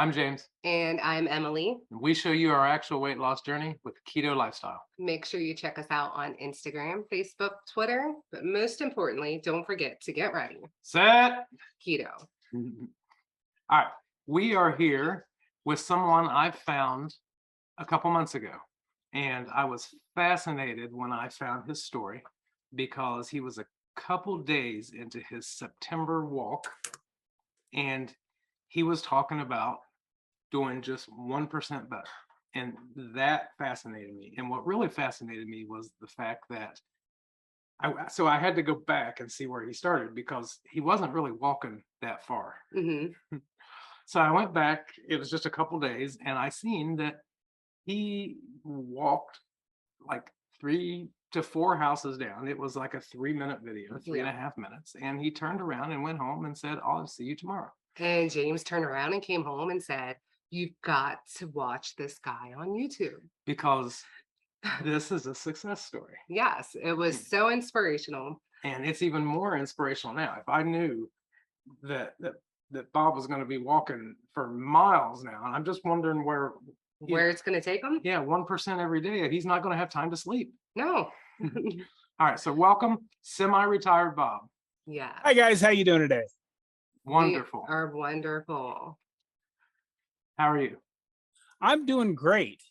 I'm James, And I'm Emily. and we show you our actual weight loss journey with keto lifestyle. Make sure you check us out on Instagram, Facebook, Twitter, but most importantly, don't forget to get ready. Set. Keto. All right, we are here with someone I found a couple months ago, and I was fascinated when I found his story because he was a couple days into his September walk, and he was talking about doing just 1% better. And that fascinated me. And what really fascinated me was the fact that I had to go back and see where he started because he wasn't really walking that far. Mm-hmm. So I went back, it was just a couple days, and I seen that he walked like 3 to 4 houses down. It was like a 3-minute video, 3.5 minutes. And he turned around and went home and said, I'll see you tomorrow. And James turned around and came home and said, "You've got to watch this guy on YouTube." Because this is a success story. Yes, it was so inspirational. And it's even more inspirational now. If I knew that Bob was going to be walking for miles now, and I'm just wondering where it's going to take him? Yeah, 1% every day. He's not going to have time to sleep. No. All right, so welcome, semi-retired Bob. Yeah. Hi guys, how you doing today? Wonderful. We are wonderful. How are you? I'm doing great.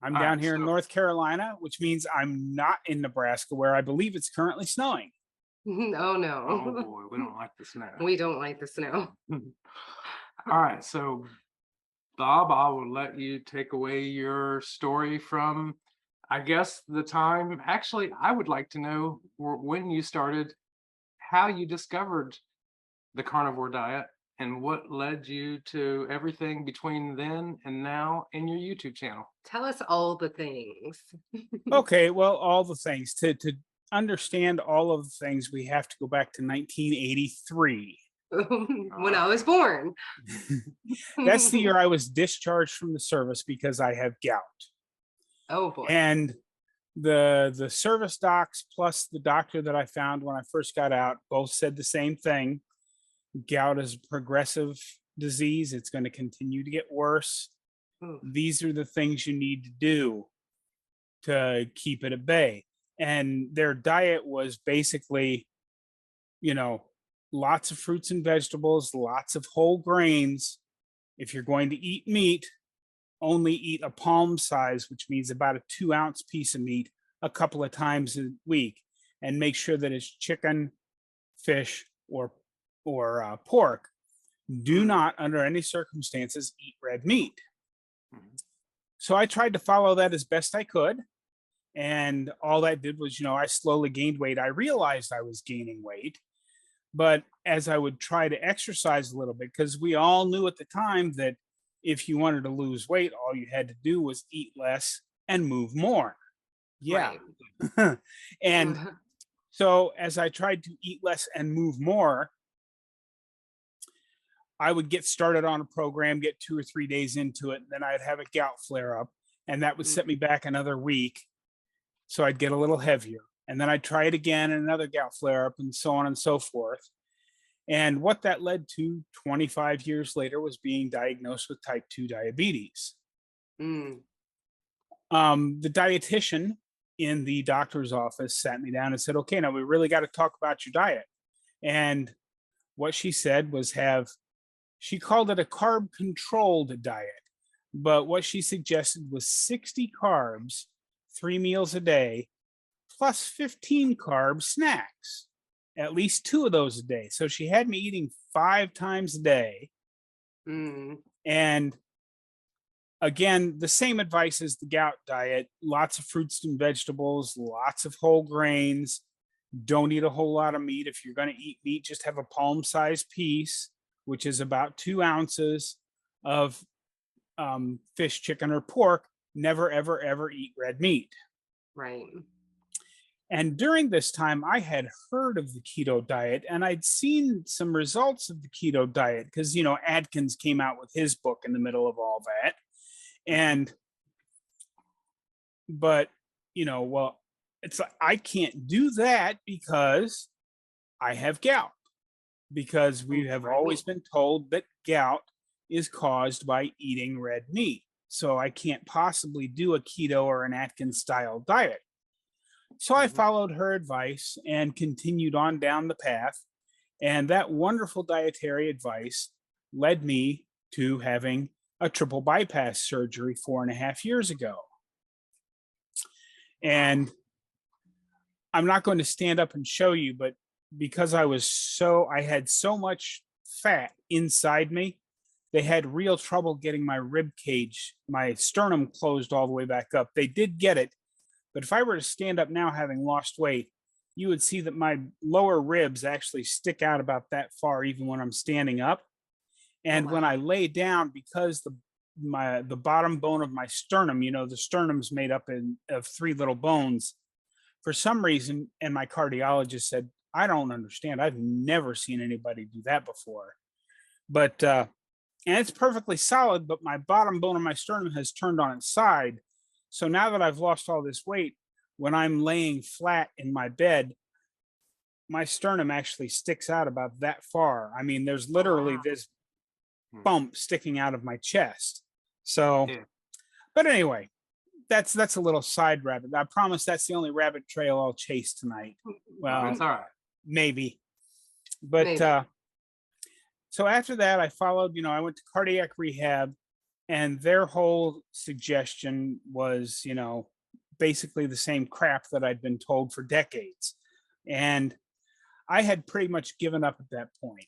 I'm All down right, here in so- North Carolina, which means I'm not in Nebraska, where I believe it's currently snowing. Oh, no. Oh boy, we don't like the snow. We don't like the snow. All right, so Bob, I will let you take away your story from, I guess, the time. Actually, I would like to know when you started, how you discovered the carnivore diet, and what led you to everything between then and now in your YouTube channel. Tell us all the things. Okay, well, all the things. To understand all of the things, we have to go back to 1983. When I was born. That's the year I was discharged from the service because I have gout. Oh boy. And the service docs plus the doctor that I found when I first got out both said the same thing. Gout is a progressive disease. It's going to continue to get worse. These are the things you need to do to keep it at bay. And their diet was basically, lots of fruits and vegetables, lots of whole grains. If you're going to eat meat, only eat a palm size, which means about a 2-ounce piece of meat a couple of times a week, and make sure that it's chicken, fish, or pork. Do not, under any circumstances, eat red meat. So I tried to follow that as best I could. And all that did was, I slowly gained weight. I realized I was gaining weight. But as I would try to exercise a little bit, because we all knew at the time that if you wanted to lose weight, all you had to do was eat less and move more. Yeah. Right. And so as I tried to eat less and move more, I would get started on a program, get 2 or 3 days into it, and then I'd have a gout flare up, and that would set me back another week. So I'd get a little heavier, and then I'd try it again and another gout flare up, and so on and so forth. And what that led to 25 years later was being diagnosed with type 2 diabetes. The dietitian in the doctor's office sat me down and said, okay, now we really got to talk about your diet. And what she said was she called it a carb controlled diet, but what she suggested was 60 carbs, 3 meals a day, plus 15 carb snacks, at least 2 of those a day. So she had me eating 5 times a day. And again, the same advice as the gout diet: lots of fruits and vegetables, lots of whole grains. Don't eat a whole lot of meat. If you're going to eat meat, just have a palm-sized piece, which is about 2 ounces of fish, chicken, or pork. Never, ever, ever eat red meat. Right. And during this time, I had heard of the keto diet, and I'd seen some results of the keto diet because, Atkins came out with his book in the middle of all that. But it's like, I can't do that because I have gout. Because we have always been told that gout is caused by eating red meat. So I can't possibly do a keto or an Atkins style diet. So I followed her advice and continued on down the path. And that wonderful dietary advice led me to having a triple bypass surgery 4.5 years ago. And I'm not going to stand up and show you, but because I had so much fat inside me, they had real trouble getting my rib cage, my sternum closed all the way back up. They did get it, but if I were to stand up now having lost weight, you would see that my lower ribs actually stick out about that far even when I'm standing up. And when I lay down, because the bottom bone of my sternum, the sternum's made up of 3 little bones, for some reason, and my cardiologist said, I don't understand. I've never seen anybody do that before. But and it's perfectly solid, but my bottom bone of my sternum has turned on its side. So now that I've lost all this weight, when I'm laying flat in my bed, my sternum actually sticks out about that far. I mean, there's literally this bump sticking out of my chest. So, but anyway, that's a little side rabbit. I promise that's the only rabbit trail I'll chase tonight. Well, That's all right. maybe. But Maybe. So after that, I followed, I went to cardiac rehab, and their whole suggestion was, basically the same crap that I'd been told for decades. And I had pretty much given up at that point.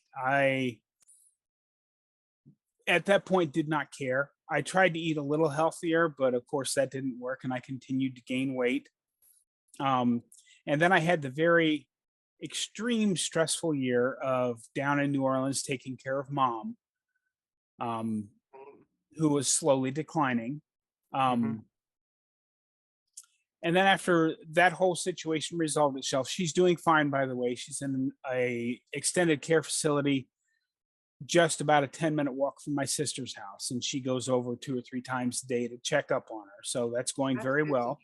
At that point, did not care. I tried to eat a little healthier, but of course that didn't work, and I continued to gain weight. And then I had the very extreme stressful year of down in New Orleans taking care of Mom, who was slowly declining. And then after that whole situation resolved itself, she's doing fine, by the way. She's in a extended care facility just about a 10-minute walk from my sister's house, and she goes over 2 or 3 times a day to check up on her. So that's going very well.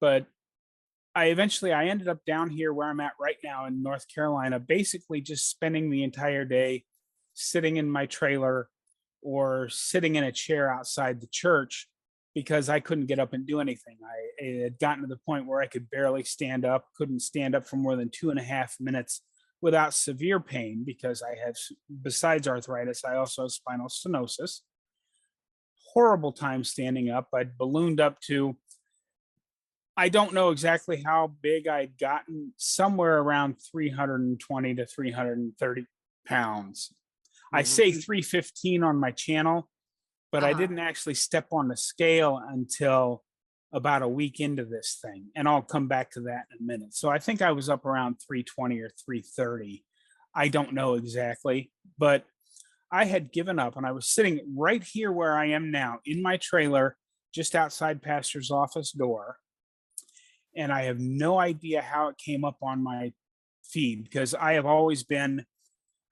But I ended up down here where I'm at right now in North Carolina, basically just spending the entire day sitting in my trailer or sitting in a chair outside the church because I couldn't get up and do anything. I had gotten to the point where I could barely stand up, couldn't stand up for more than 2.5 minutes without severe pain, because I have, besides arthritis, I also have spinal stenosis. Horrible time standing up. I'd ballooned up to, I don't know exactly how big I'd gotten, somewhere around 320 to 330 pounds. I say 315 on my channel, but I didn't actually step on the scale until about a week into this thing. And I'll come back to that in a minute. So I think I was up around 320 or 330. I don't know exactly, but I had given up, and I was sitting right here where I am now in my trailer, just outside Pastor's office door. And I have no idea how it came up on my feed, because I have always been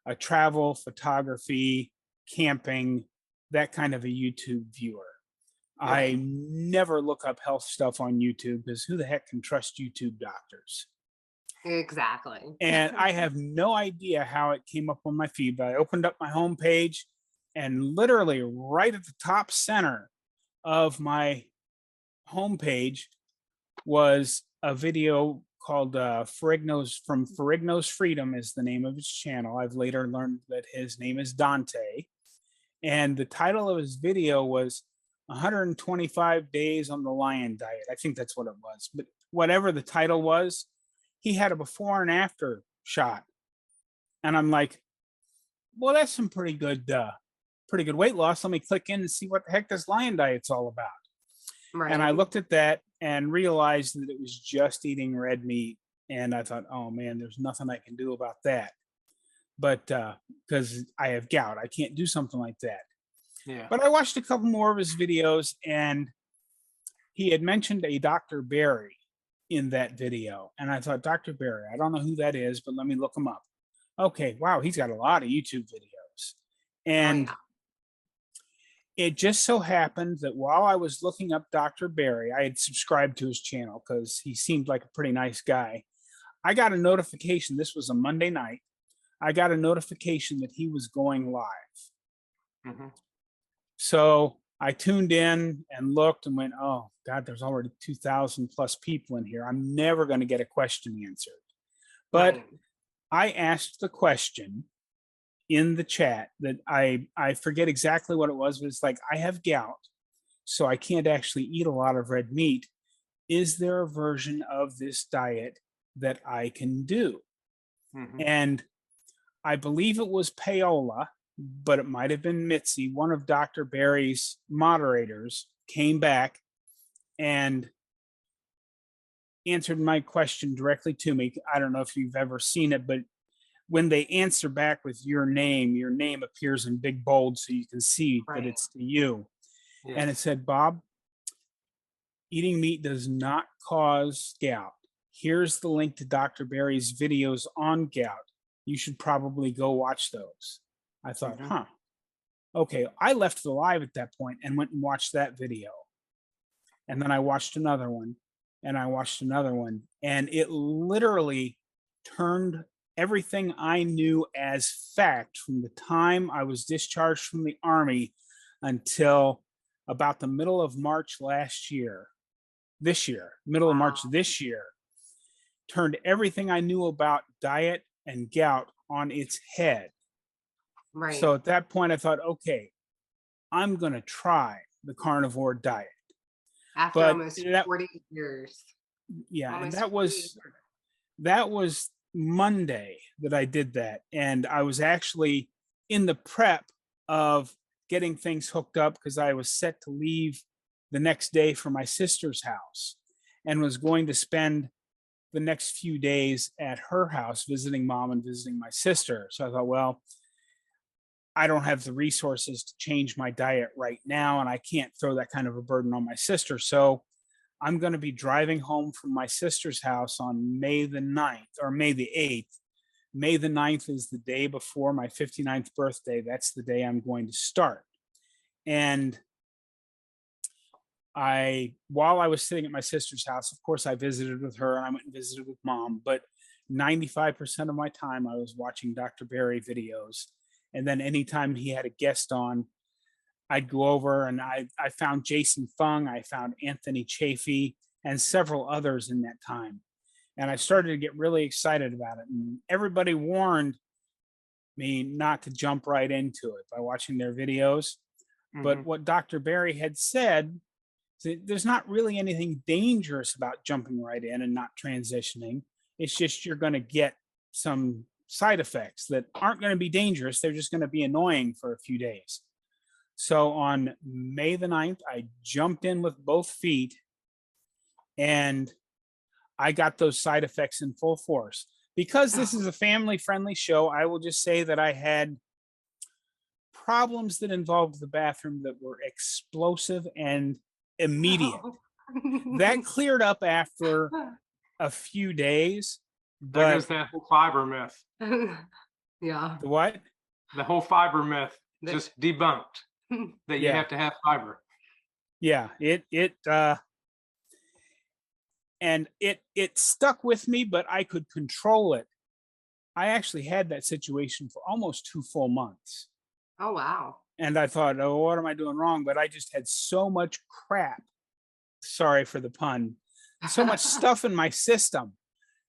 a travel, photography, camping, that kind of a YouTube viewer. I never look up health stuff on YouTube, because who the heck can trust YouTube doctors? Exactly. And I have no idea how it came up on my feed, but I opened up my homepage, and literally right at the top center of my homepage was a video called Ferrigno's Freedom is the name of his channel. I've later learned that his name is Dante. And the title of his video was 125 Days on the Lion Diet. I think that's what it was. But whatever the title was, he had a before and after shot. And I'm like, well, that's some pretty good weight loss. Let me click in and see what the heck this lion diet's all about. Right. And I looked at that and realized that it was just eating red meat. And I thought, oh man, there's nothing I can do about that. But because I have gout, I can't do something like that. Yeah. But I watched a couple more of his videos, and he had mentioned a Dr. Barry in that video. And I thought, Dr. Barry, I don't know who that is, but let me look him up. Okay, wow, he's got a lot of YouTube videos. And it just so happened that while I was looking up Dr. Barry, I had subscribed to his channel because he seemed like a pretty nice guy. I got a notification. This was a Monday night. I got a notification that he was going live. Mhm. So I tuned in and looked and went, oh God, there's already 2,000 plus people in here. I'm never going to get a question answered. But Right. I asked the question in the chat that I forget exactly what it was, but it's like, I have gout, so I can't actually eat a lot of red meat. Is there a version of this diet that I can do? Mhm. And I believe it was Paola, but it might have been Mitzi, one of Dr. Barry's moderators, came back and answered my question directly to me. I don't know if you've ever seen it, but when they answer back with your name appears in big bold so you can see that Right. it's to you. And it Yes. said, Bob, eating meat does not cause gout. Here's the link to Dr. Barry's videos on gout. You should probably go watch those. I thought, Mhm. okay. I left the live at that point and went and watched that video. And then I watched another one and I watched another one. And it literally turned everything I knew as fact from the time I was discharged from the Army until about the middle of March middle of March Wow. this year, turned everything I knew about diet and gout on its head. Right. So at that point, I thought, okay, I'm going to try the carnivore diet. After But almost that, 40 years. yeah, and Almost that 40 was years. Monday that I did that. And I was actually in the prep of getting things hooked up because I was set to leave the next day for my sister's house and was going to spend the next few days at her house visiting mom and visiting my sister. So I thought, well, I don't have the resources to change my diet right now, and I can't throw that kind of a burden on my sister. So I'm going to be driving home from my sister's house on May the 9th or May the 8th. May the 9th is the day before my 59th birthday. That's the day I'm going to start. And while I was sitting at my sister's house, of course, I visited with her and I went and visited with mom, but 95% of my time I was watching Dr. Barry videos. And then anytime he had a guest on, I'd go over and I found Jason Fung, I found Anthony Chafee, and several others in that time. And I started to get really excited about it. And everybody warned me not to jump right into it by watching their videos. But Mhm. what Dr. Barry had said, there's not really anything dangerous about jumping right in and not transitioning. It's just you're going to get some side effects that aren't going to be dangerous. They're just going to be annoying for a few days. So on May the 9th, I jumped in with both feet and I got those side effects in full force. Because this is a family friendly show, I will just say that I had problems that involved the bathroom that were explosive and immediate. That cleared up after a few days, There but goes that whole fiber myth. Yeah. the what? The whole fiber myth The- just debunked that you Yeah. have to have fiber. Yeah, and it stuck with me, but I could control it. I actually had that situation for almost 2 full months. Oh, wow. And I thought, oh, what am I doing wrong? But I just had so much crap. Sorry for the pun. So much stuff in my system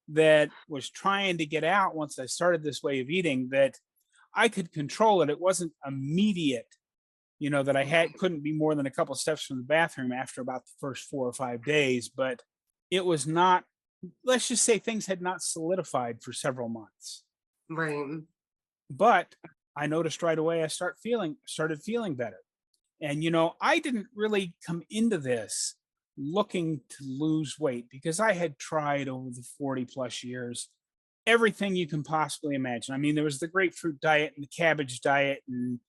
that was trying to get out once I started this way of eating that I could control it. It wasn't immediate, that I couldn't be more than a couple steps from the bathroom after about the first 4 or 5 days, but it was not, let's just say things had not solidified for several months. Right. But I noticed right away I started feeling better. And I didn't really come into this looking to lose weight because I had tried over the 40 plus years everything you can possibly imagine. I mean, there was the grapefruit diet and the cabbage diet, and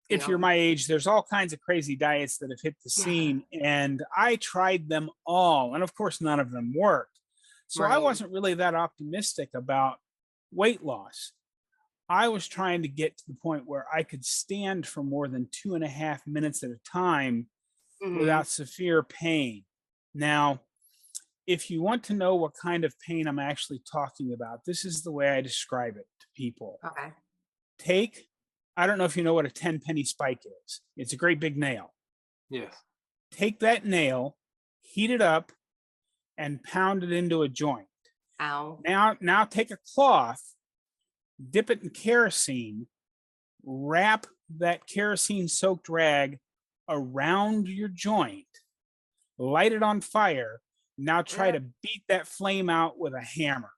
if Yeah. you're my age, there's all kinds of crazy diets that have hit the scene, and I tried them all, and of course none of them worked. So I Right. wasn't really that optimistic about weight loss. I was trying to get to the point where I could stand for more than 2.5 minutes at a time Mhm. without severe pain. Now, if you want to know what kind of pain I'm actually talking about, this is the way I describe it to people. Okay. I don't know if you know what a 10-penny spike is. It's a great big nail. Yes. Take that nail, heat it up, and pound it into a joint. Ow. Now take a cloth, dip it in kerosene, wrap that kerosene-soaked rag around your joint, light it on fire. Now try to beat that flame out with a hammer.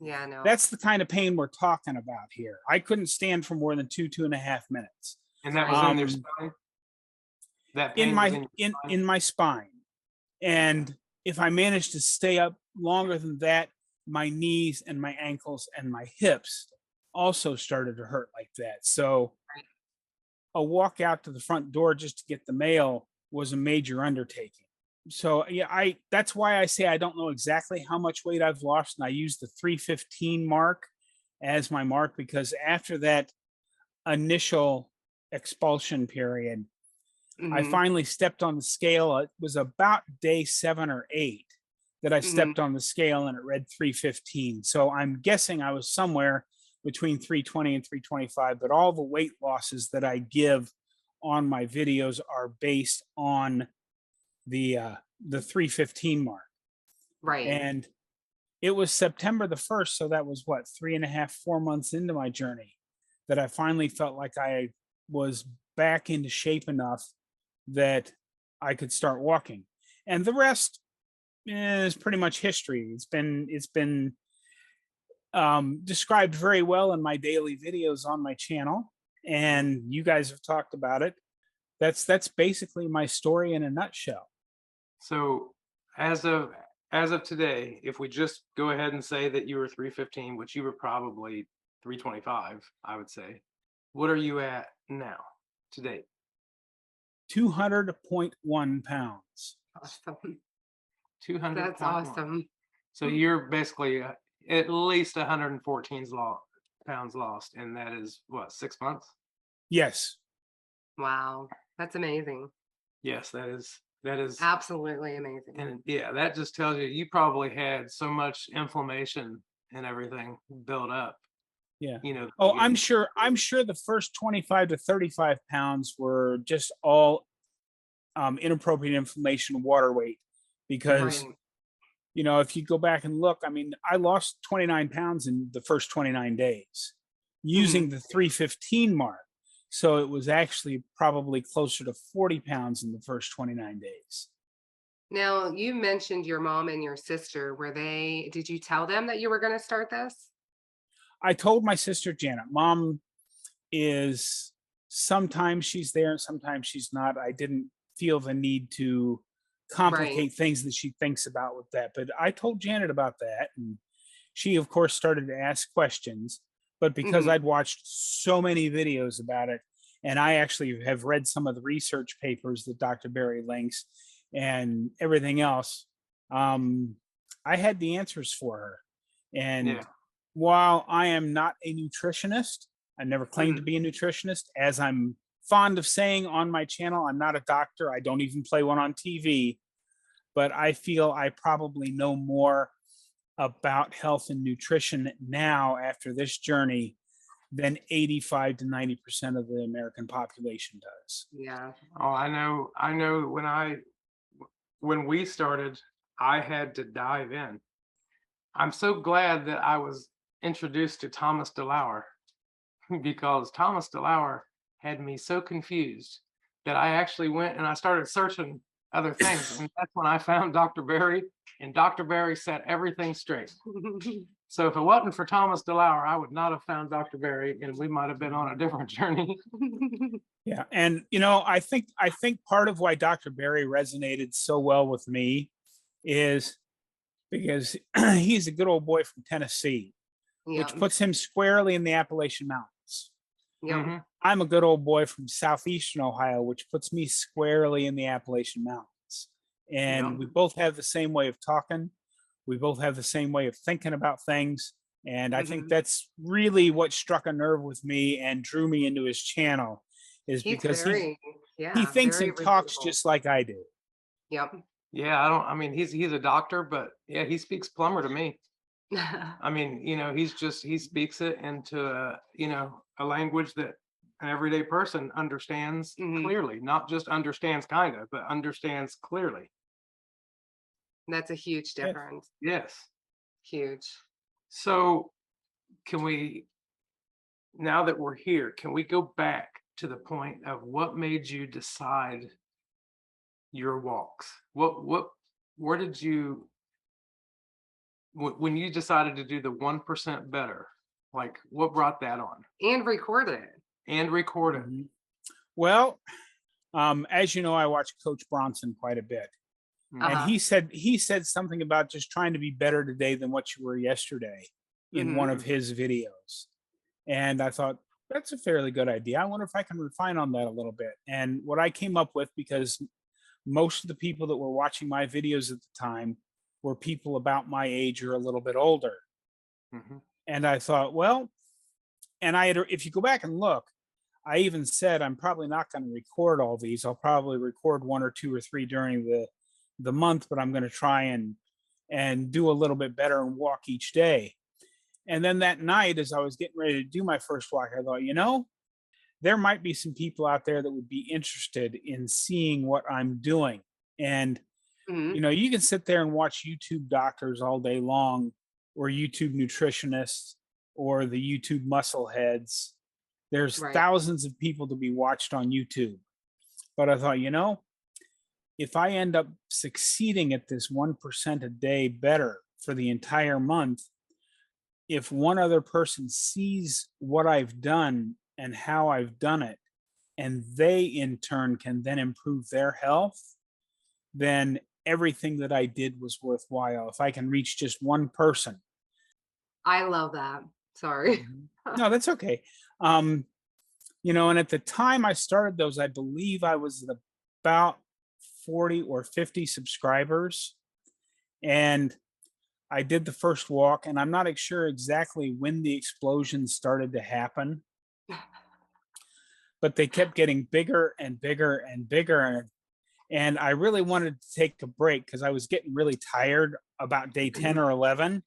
Yeah, no. That's the kind of pain we're talking about here. I couldn't stand for more than 2.5 minutes. And that was in your spine? That pain was in my spine. And if I managed to stay up longer than that, my knees and my ankles and my hips also started to hurt like that. So a walk out to the front door just to get the mail was a major undertaking. So yeah, that's why I say I don't know exactly how much weight I've lost, and I use the 315 mark as my mark, because after that initial expulsion period, I finally stepped on the scale. It was about day 7 or 8 that I stepped on the scale, and it read 315. So I'm guessing I was somewhere between 320 and 325, but all the weight losses that I give on my videos are based on the 315 mark. Right. And it was September the 1st. So that was what, 3.5, 4 months into my journey, that I finally felt like I was back into shape enough that I could start walking. And the rest is pretty much history. It's been described very well in my daily videos on my channel, and you guys have talked about it. That's basically my story in a nutshell. So as of today, if we just go ahead and say that you were 315, which you were probably 325, I would say, what are you at now today? 200.1 pounds. Awesome. 200. That's awesome. So you're basically at least 114 pounds lost, and that is what, 6 months? Yes. Wow. That's amazing. Yes, that is Absolutely amazing. and yeah, that just tells you probably had so much inflammation and everything built up. Yeah. You know. Oh, I'm sure the first 25 to 35 pounds were just all inappropriate inflammation, water weight, because Right. you know, if you go back and look, I mean, I lost 29 pounds in the first 29 days using the 315 mark. So it was actually probably closer to 40 pounds in the first 29 days. Now, you mentioned your mom and your sister. Did you tell them that you were going to start this? I told my sister Janet. Mom is, sometimes she's there and sometimes she's not. I didn't feel the need to complicate things that she thinks about with that. But I told Janet about that, and she, of course, started to ask questions. But because I'd watched so many videos about it, and I actually have read some of the research papers that Dr. Berry links and everything else, I had the answers for her. And while I am not a nutritionist, I never claimed to be a nutritionist. As I'm fond of saying on my channel, I'm not a doctor. I don't even play one on TV. But I feel I probably know more about health and nutrition now after this journey than 85 to 90% of the American population does. Yeah. Oh, I know when we started, I had to dive in. I'm so glad that I was introduced to Thomas DeLauer, because Thomas DeLauer had me so confused that I actually went and I started searching other things. And that's when I found Dr. Berry, and Dr. Berry set everything straight. So if it wasn't for Thomas DeLauer, I would not have found Dr. Berry, and we might have been on a different journey. Yeah. And, you know, I think part of why Dr. Berry resonated so well with me is because he's a good old boy from Tennessee, which puts him squarely in the Appalachian Mountains. Yeah. I'm a good old boy from southeastern Ohio, which puts me squarely in the Appalachian Mountains. And we both have the same way of talking. We both have the same way of thinking about things. And I think that's really what struck a nerve with me and drew me into his channel, is because he thinks and talks just like I do. Yep. Yeah, I mean, he's a doctor, but yeah, he speaks plumber to me. I mean, he speaks it into a language that an everyday person understands Mhm. clearly, not just understands kind of, but understands clearly. That's a huge Yeah. difference. Yes. Huge. So can we, now that we're here, can we go back to the point of what made you decide your walks? Where did you, when you decided to do the 1% better, like what brought that on And record it. and record it? Mhm. Well, as you know, I watch Coach Bronson quite a bit. And Uh-huh. he said something about just trying to be better today than what you were yesterday in one of Mhm. his videos. And I thought, that's a fairly good idea. I wonder if I can refine on that a little bit. And what I came up with, because most of the people that were watching my videos at the time were people about my age or a little bit older. Mhm. And I thought, well, and I had, if you go back and look, I even said I'm probably not going to record all these. I'll probably record one or two or three during the month, but I'm going to try and do a little bit better and walk each day. And then that night, as I was getting ready to do my first walk, I thought, there might be some people out there that would be interested in seeing what I'm doing. And Mhm. you can sit there and watch YouTube doctors all day long, or YouTube nutritionists, or the YouTube muscle heads. There's Right. thousands of people to be watched on YouTube. But I thought, if I end up succeeding at this 1% a day better for the entire month, if one other person sees what I've done and how I've done it, and they in turn can then improve their health, then everything that I did was worthwhile. If I can reach just one person. I love that. Sorry. No, that's okay. And at the time I started those, I believe I was at about 40 or 50 subscribers. And I did the first walk, and I'm not sure exactly when the explosion started to happen, but they kept getting bigger and bigger and bigger. And I really wanted to take a break because I was getting really tired about day 10 or 11.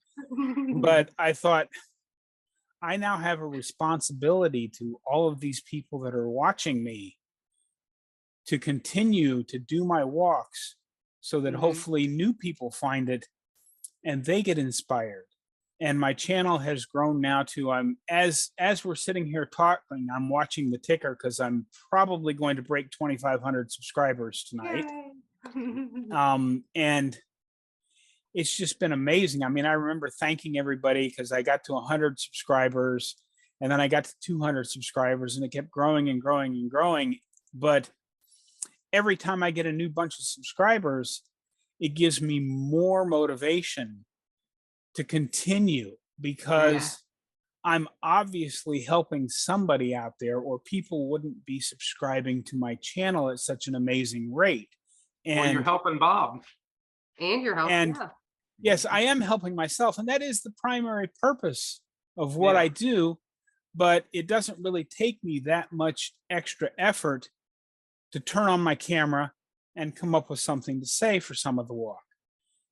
But I thought, I now have a responsibility to all of these people that are watching me to continue to do my walks so that Mhm. hopefully new people find it and they get inspired. And my channel has grown now to, as we're sitting here talking, I'm watching the ticker because I'm probably going to break 2,500 subscribers tonight. Yay. And it's just been amazing. I mean, I remember thanking everybody because I got to 100 subscribers, and then I got to 200 subscribers, and it kept growing and growing and growing. But every time I get a new bunch of subscribers, it gives me more motivation to continue, because I'm obviously helping somebody out there, or people wouldn't be subscribing to my channel at such an amazing rate. Well, you're And helping Bob. And your health. and Yeah. yes, I am helping myself, and that is the primary purpose of what Yeah. I do. But it doesn't really take me that much extra effort to turn on my camera and come up with something to say for some of the walk.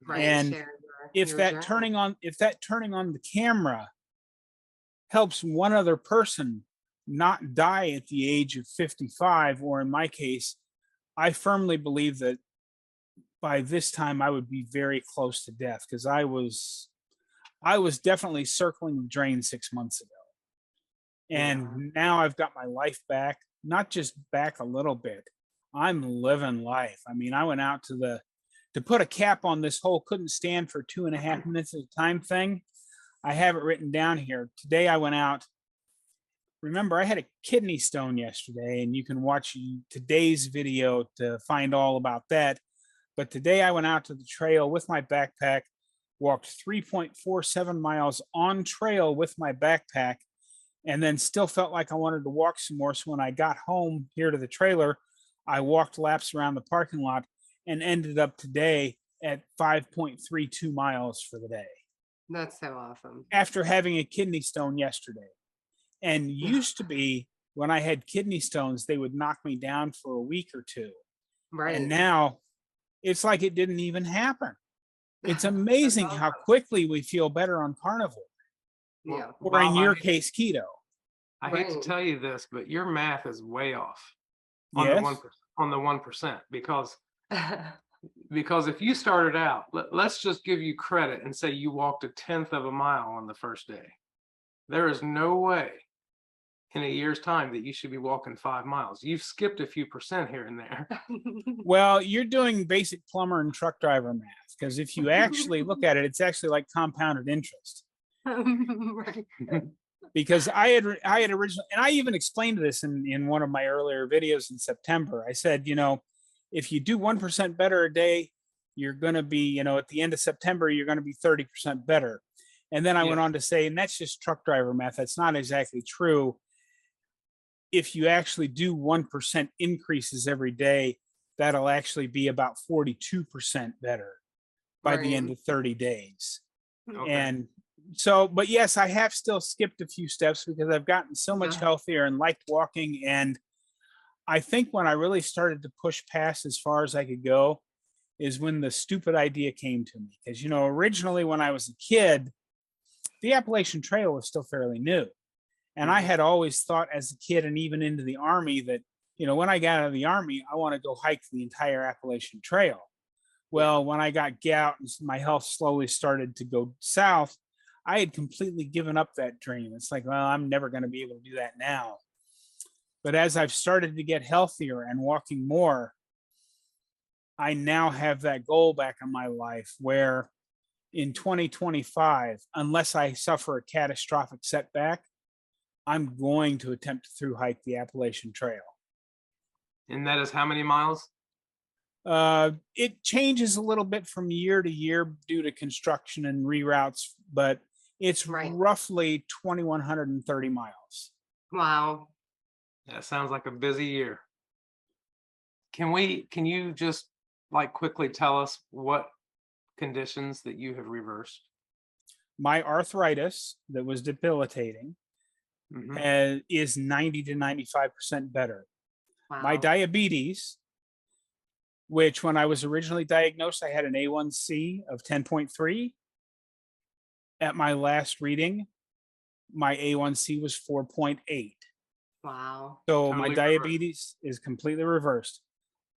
Right. And Share if your that journey. turning on the camera helps one other person not die at the age of 55, or in my case, I firmly believe that by this time I would be very close to death, because I was definitely circling the drain 6 months ago. And now I've got my life back, not just back a little bit. I'm living life. I mean, I went out to put a cap on this whole couldn't stand for 2.5 minutes at a time thing. I have it written down here. Today I went out. Remember, I had a kidney stone yesterday, and you can watch today's video to find all about that. But today I went out to the trail with my backpack, walked 3.47 miles on trail with my backpack, and then still felt like I wanted to walk some more. So when I got home here to the trailer, I walked laps around the parking lot and ended up today at 5.32 miles for the day, That's so awesome. after having a kidney stone yesterday. And used to be, when I had kidney stones, they would knock me down for a week or two. Right. And now it's like it didn't even happen. It's amazing how quickly we feel better on carnivore, Yeah. or in Bob, your case, keto. I hate to Right. tell you this, but your math is way off on the Yes. 1%, on the 1%, because if you started out, let's just give you credit and say you walked a 1/10 of a mile on the first day. There is no way in a year's time that you should be walking 5 miles. You've skipped a few percent here and there. Well, you're doing basic plumber and truck driver math, because if you actually look at it, it's actually like compounded interest. Right. Because I had originally, and I even explained this in one of my earlier videos in September. I said, if you do 1% better a day, you're going to be, at the end of September, you're going to be 30% better. And then I went Yeah. on to say, and that's just truck driver math. That's not exactly true. If you actually do 1% increases every day, that'll actually be about 42% better by the end Right. of 30 days. Okay. And so, but yes, I have still skipped a few steps because I've gotten so much Yeah. healthier and liked walking. And I think when I really started to push past as far as I could go is when the stupid idea came to me. Because, originally when I was a kid, the Appalachian Trail was still fairly new. And I Mhm. had always thought as a kid and even into the Army that, when I got out of the Army, I want to go hike the entire Appalachian Trail. Well, when I got gout and my health slowly started to go south, I had completely given up that dream. It's like, well, I'm never going to be able to do that now. But as I've started to get healthier and walking more, I now have that goal back in my life where in 2025, unless I suffer a catastrophic setback, I'm going to attempt to through hike the Appalachian Trail. And that is how many miles? It changes a little bit from year to year due to construction and reroutes, but it's Right. roughly 2,130 miles. Wow. That sounds like a busy year. Can you just quickly tell us what conditions that you have reversed? My arthritis that was debilitating Mhm. is 90 to 95% better. My Wow. diabetes, which when I was originally diagnosed, I had an A1C of 10.3. At my last reading, my A1C was 4.8. Wow. So my Totally reversed. diabetes is completely reversed.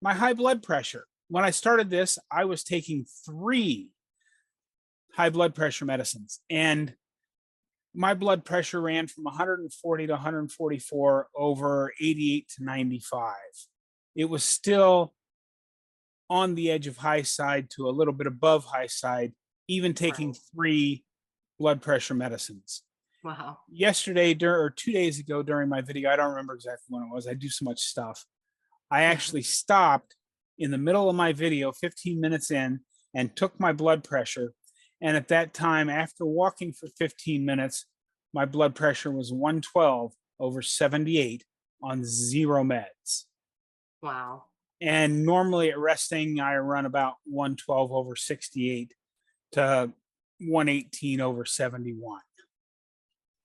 My high blood pressure. When I started this, I was taking 3 high blood pressure medicines, and my blood pressure ran from 140 to 144 over 88 to 95. It was still on the edge of high side to a little bit above high side, even taking Right. 3 blood pressure medicines. Wow. Yesterday, or 2 days ago during my video, I don't remember exactly when it was. I do so much stuff. I actually stopped in the middle of my video, 15 minutes in, and took my blood pressure. And at that time, after walking for 15 minutes, my blood pressure was 112 over 78 on 0 meds. Wow. And normally at resting, I run about 112 over 68 to 118 over 71.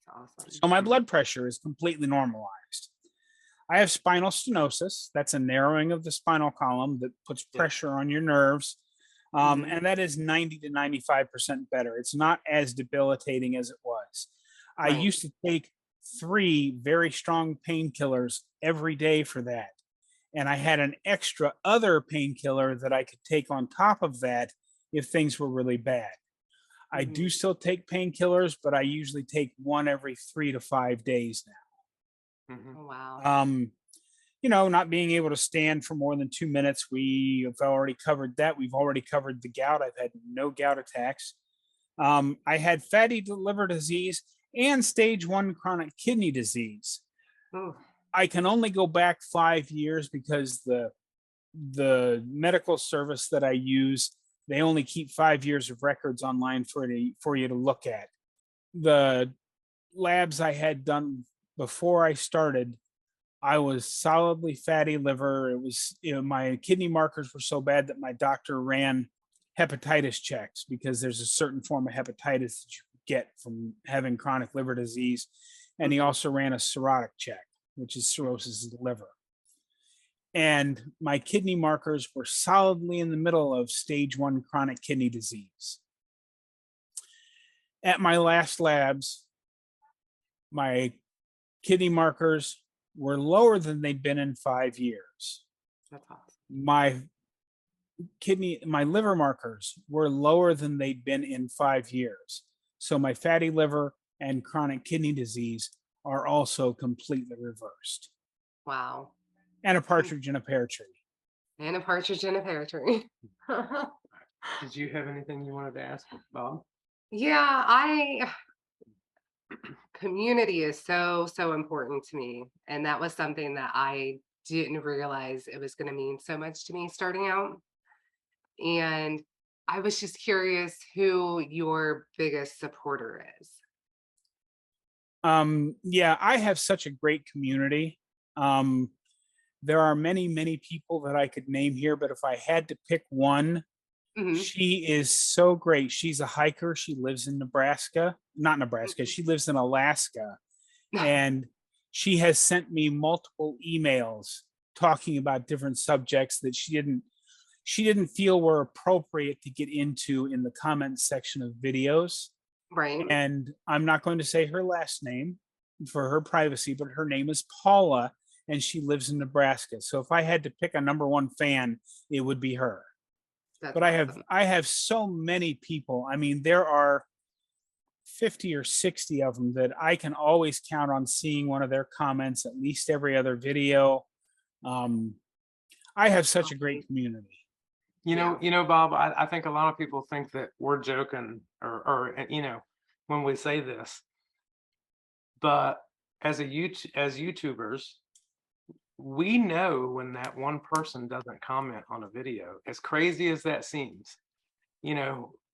Awesome. So my blood pressure is completely normalized. I have spinal stenosis. That's a narrowing of the spinal column that puts pressure on your nerves. And that is 90 to 95% better. It's not as debilitating as it was. I Right. used to take 3 very strong painkillers every day for that. And I had an extra other painkiller that I could take on top of that if things were really bad. I do still take painkillers, but I usually take one every 3 to 5 days now. Mhm. Oh, wow. Not being able to stand for more than 2 minutes, we have already covered that. We've already covered the gout. I've had no gout attacks. I had fatty liver disease and stage 1 chronic kidney disease. Ooh. I can only go back 5 years because the medical service that I use, they only keep 5 years of records online for you to look at. The labs I had done before I started, I was solidly fatty liver. It was, my kidney markers were so bad that my doctor ran hepatitis checks because there's a certain form of hepatitis that you get from having chronic liver disease. And he also ran a cirrhotic check, which is cirrhosis of the liver. and my kidney markers were solidly in the middle of stage 1 chronic kidney disease. At my last labs, my kidney markers were lower than they'd been in 5 years. That's awesome. My liver markers were lower than they'd been in 5 years. So my fatty liver and chronic kidney disease are also completely reversed. Wow. And a partridge in a pear tree. And a partridge in a pear tree. Did you have anything you wanted to ask, Bob? Yeah, community is so important to me. And that was something that I didn't realize it was going to mean so much to me starting out. And I was just curious who your biggest supporter is. Yeah, I have such a great community. There are many people that I could name here, but if I had to pick one, Mhm. she is so great. She's a hiker. She lives in Nebraska, not Nebraska. She lives in Alaska, and she has sent me multiple emails talking about different subjects that she didn't feel were appropriate to get into in the comment section of videos. Right. And I'm not going to say her last name for her privacy, but her name is Paula, and she lives in Nebraska. So if I had to pick a number one fan, it would be her. That's But awesome. I have so many people. I mean, there are 50 or 60 of them that I can always count on seeing one of their comments at least every other video. I have such a great community. You know, Bob, I think a lot of people think that we're joking or when we say this, but as YouTubers, we know when that one person doesn't comment on a video, as crazy as that seems.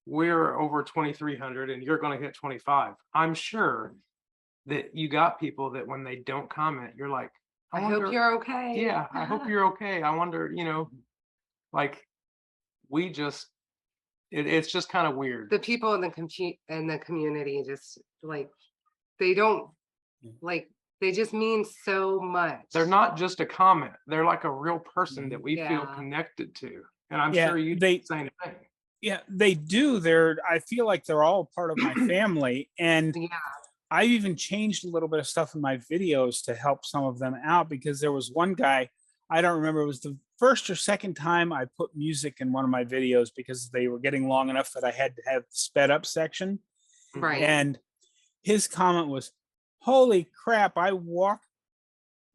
We're over 2,300 and you're going to hit 25. I'm sure that you got people that when they don't comment, you're like, I hope you're okay. Yeah, I hope you're okay. I wonder, like it's just kind of weird. The people in the community just they don't they just mean so much. They're not just a comment. They're like a real person that we feel Yeah. connected to. And I'm Yeah, sure you do the same thing. Yeah, they do. I feel like they're all part of my family. And Yeah. I've even changed a little bit of stuff in my videos to help some of them out, because there was one guy, I don't remember, it was the first or second time I put music in one of my videos because they were getting long enough that I had to have the sped up section. Right. And his comment was, "Holy crap, I walk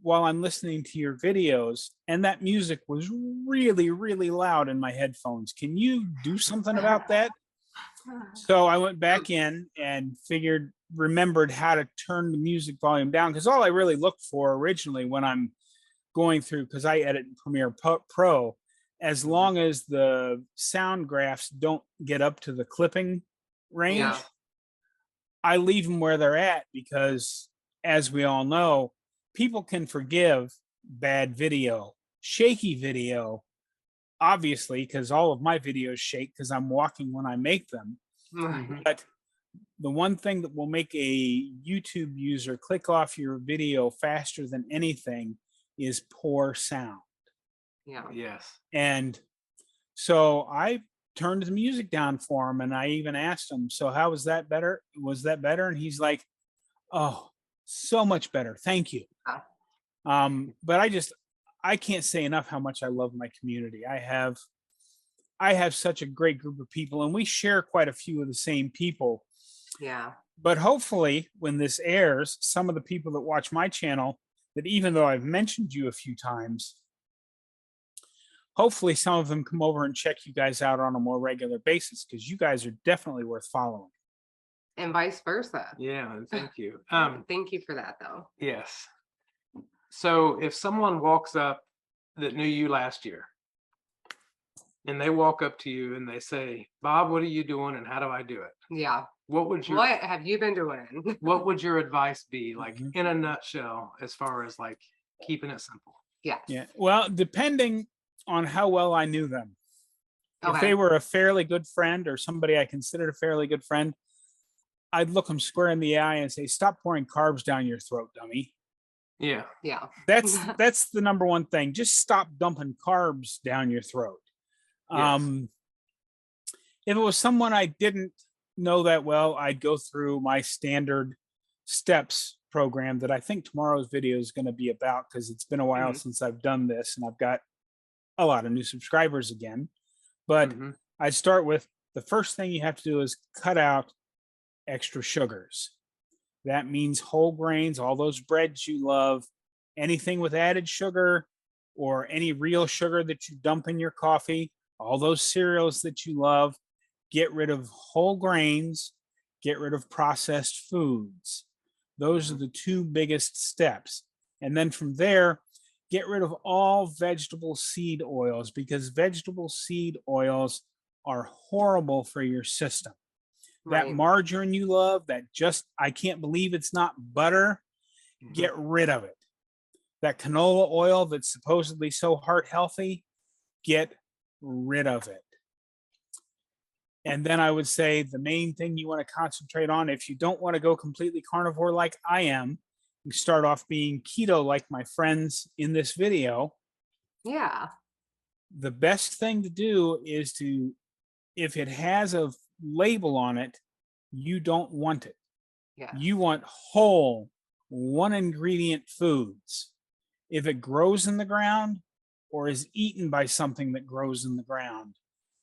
while I'm listening to your videos, and that music was really, really loud in my headphones. Can you do something about that?" So I went back in and remembered how to turn the music volume down, because all I really looked for originally when I'm going through, because I edit in Premiere Pro, as long as the sound graphs don't get up to the clipping range, Yeah. I leave them where they're at, because as we all know, people can forgive bad video, shaky video, obviously, because all of my videos shake because I'm walking when I make them. Mhm. But the one thing that will make a YouTube user click off your video faster than anything is poor sound. Yeah. Yes. And so I turned the music down for him, and I even asked him, "So how was that better? Was that better?" And he's like, "Oh, so much better. Thank you." But I can't say enough how much I love my community. I have such a great group of people, and we share quite a few of the same people. Yeah. But hopefully when this airs, some of the people that watch my channel, that even though I've mentioned you a few times, hopefully some of them come over and check you guys out on a more regular basis, because you guys are definitely worth following. And vice versa. Yeah. Thank you. Thank you for that though. Yes. So if someone walks up that knew you last year and they walk up to you and they say, "Bob, what are you doing and how do I do it?" Yeah. What have you been doing? what would your advice be, like Mhm. in a nutshell, as far as like keeping it simple? Yes. Yeah. Well, depending on how well I knew them. If Okay. they were a fairly good friend or somebody I considered a fairly good friend, I'd look them square in the eye and say, "Stop pouring carbs down your throat, dummy." Yeah. Yeah. That's the number one thing. Just stop dumping carbs down your throat. Yes. If it was someone I didn't know that well, I'd go through my standard steps program that I think tomorrow's video is going to be about, because it's been a while since I've done this and I've got a lot of new subscribers again. But I'd start with the first thing you have to do is cut out extra sugars. That means whole grains, all those breads you love, anything with added sugar or any real sugar that you dump in your coffee, all those cereals that you love. Get rid of whole grains, get rid of processed foods. Those are the two biggest steps. And then from there, get rid of all vegetable seed oils, because vegetable seed oils are horrible for your system. That margarine you love, that just, I can't believe it's not butter, get rid of it. That canola oil that's supposedly so heart healthy, get rid of it. And then I would say the main thing you want to concentrate on, if you don't want to go completely carnivore like I am, you start off being keto like my friends in this video. Yeah. The best thing to do is to, if it has a label on it, you don't want it. Yeah. You want whole, one ingredient foods. If it grows in the ground or is eaten by something that grows in the ground,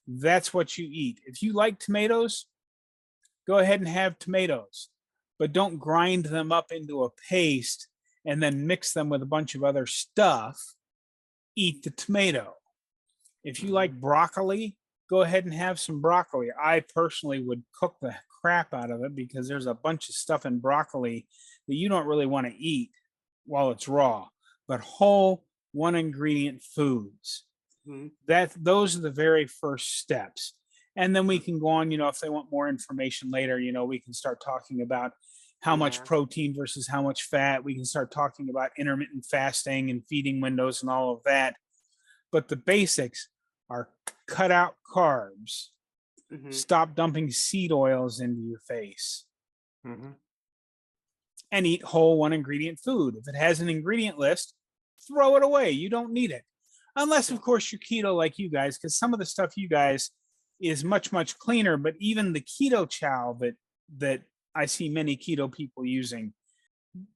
that's what you eat. If you like tomatoes, go ahead and have tomatoes, but don't grind them up into a paste and then mix them with a bunch of other stuff. Eat the tomato. If you like broccoli, go ahead and have some broccoli. I personally would cook the crap out of it, because there's a bunch of stuff in broccoli that you don't really want to eat while it's raw. But whole, one ingredient foods. Those are the very first steps. And then we can go on, if they want more information later, we can start talking about how much protein versus how much fat. We can start talking about intermittent fasting and feeding windows and all of that. But the basics are cut out carbs, stop dumping seed oils into your face, and eat whole, one ingredient food. If it has an ingredient list, throw it away. You don't need it. Unless, of course, you're keto like you guys, because some of the stuff you guys is much, much cleaner. But even the keto chow that I see many keto people using,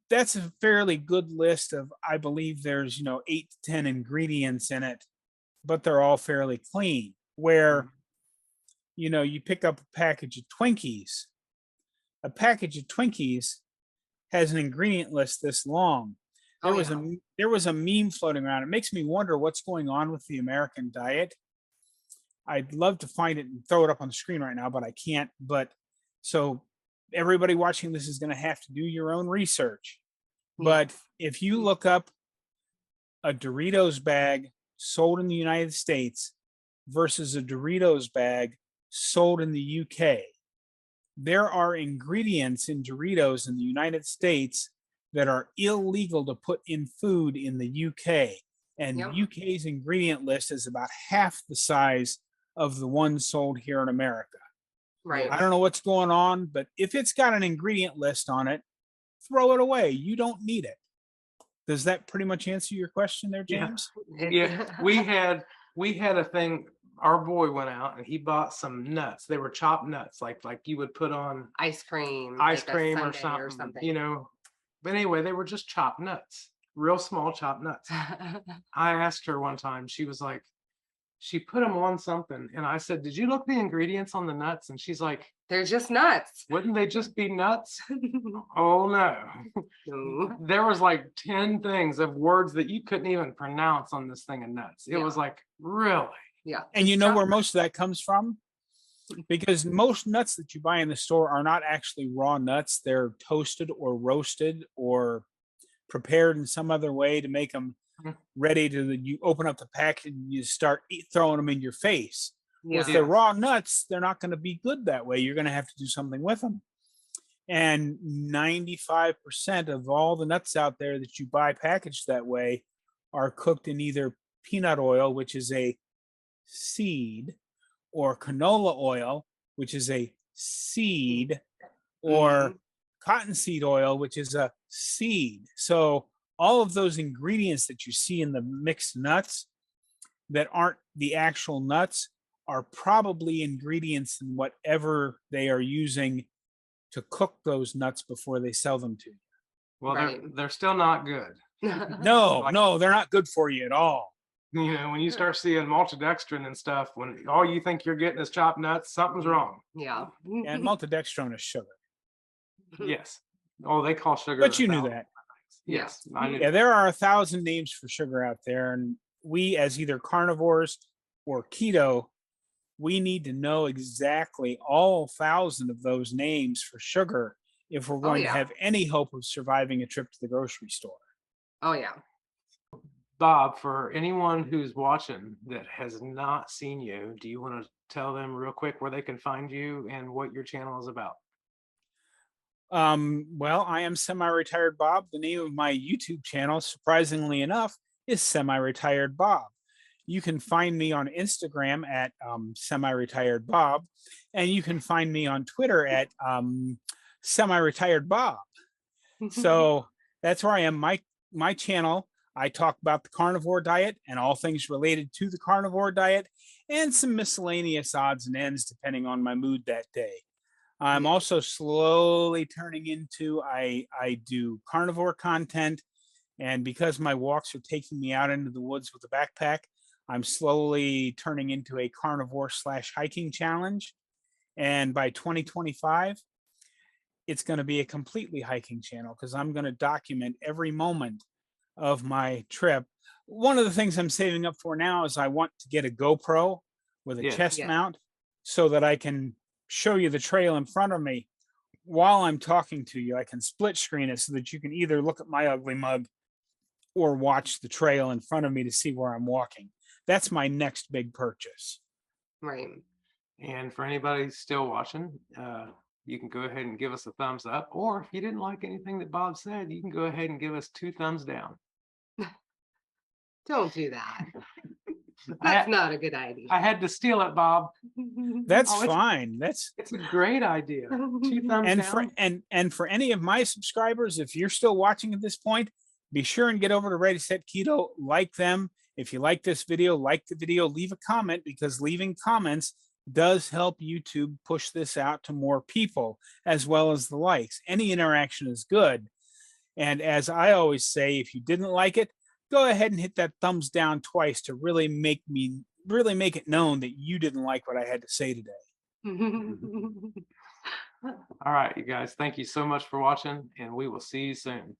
that's a fairly good list of, I believe there's, 8 to 10 ingredients in it, but they're all fairly clean. Where, you pick up a package of Twinkies. A package of Twinkies has an ingredient list this long. There was a meme floating around. It makes me wonder what's going on with the American diet. I'd love to find it and throw it up on the screen right now, but I can't. But so everybody watching this is going to have to do your own research. But if you look up a Doritos bag sold in the United States versus a Doritos bag sold in the UK, there are ingredients in Doritos in the United States that are illegal to put in food in the UK. And UK's ingredient list is about half the size of the one sold here in America. Right. I don't know what's going on, but if it's got an ingredient list on it, throw it away. You don't need it. Does that pretty much answer your question there, James? Yeah. We had a thing. Our boy went out and he bought some nuts. They were chopped nuts, like you would put on ice cream or sundae something. But anyway, they were just chopped nuts, real small chopped nuts. I asked her one time, she was like, she put them on something. And I said, did you look the ingredients on the nuts? And she's like, they're just nuts. Wouldn't they just be nuts? Oh no. There was like 10 things of words that you couldn't even pronounce on this thing of nuts. It was like, really? Yeah. And you know where most of that comes from? Because most nuts that you buy in the store are not actually raw nuts. They're toasted or roasted or prepared in some other way to make them ready to, you open up the package and you start throwing them in your face. If they're raw nuts, they're not going to be good that way. You're going to have to do something with them. And 95% of all the nuts out there that you buy packaged that way are cooked in either peanut oil, which is a seed, or canola oil, which is a seed, or cottonseed oil, which is a seed. So all of those ingredients that you see in the mixed nuts that aren't the actual nuts are probably ingredients in whatever they are using to cook those nuts before they sell them to you. Well, Right. they're still not good. No, they're not good for you at all. You know, when you start seeing maltodextrin and stuff, when all you think you're getting is chopped nuts, something's wrong. Yeah. And maltodextrin is sugar. Yes. Oh, they call sugar. But you knew 1,000 that. things. Yes, I knew. Yeah, there are 1,000 names for sugar out there. And we, as either carnivores or keto, we need to know exactly all 1,000 of those names for sugar if we're going to have any hope of surviving a trip to the grocery store. Oh yeah. Bob, for anyone who's watching that has not seen you, do you want to tell them real quick where they can find you and what your channel is about? Well, I am Semi-Retired Bob. The name of my YouTube channel, surprisingly enough, is Semi-Retired Bob. You can find me on Instagram at Semi-Retired Bob, and you can find me on Twitter at Semi-Retired Bob. So that's where I am. My channel, I talk about the carnivore diet and all things related to the carnivore diet and some miscellaneous odds and ends depending on my mood that day. I'm also slowly turning into, I do carnivore content, and because my walks are taking me out into the woods with a backpack, I'm slowly turning into a carnivore / hiking challenge. And by 2025, it's going to be a completely hiking channel because I'm going to document every moment of my trip. One of the things I'm saving up for now is I want to get a GoPro with a chest mount so that I can show you the trail in front of me while I'm talking to you. I can split screen it so that you can either look at my ugly mug or watch the trail in front of me to see where I'm walking. That's my next big purchase. Right. And for anybody still watching, you can go ahead and give us a thumbs up, or if you didn't like anything that Bob said, you can go ahead and give us 2 thumbs down. Don't do that. That's not a good idea. I had to steal it, Bob. That's fine. It's a great idea. 2 thumbs down. And for any of my subscribers, if you're still watching at this point, be sure and get over to Ready Set Keto, like them. If you like this video, like the video, leave a comment, because leaving comments does help YouTube push this out to more people, as well as the likes. Any interaction is good. And as I always say, if you didn't like it, go ahead and hit that thumbs down twice to really make it known that you didn't like what I had to say today. All right, you guys, thank you so much for watching, and we will see you soon.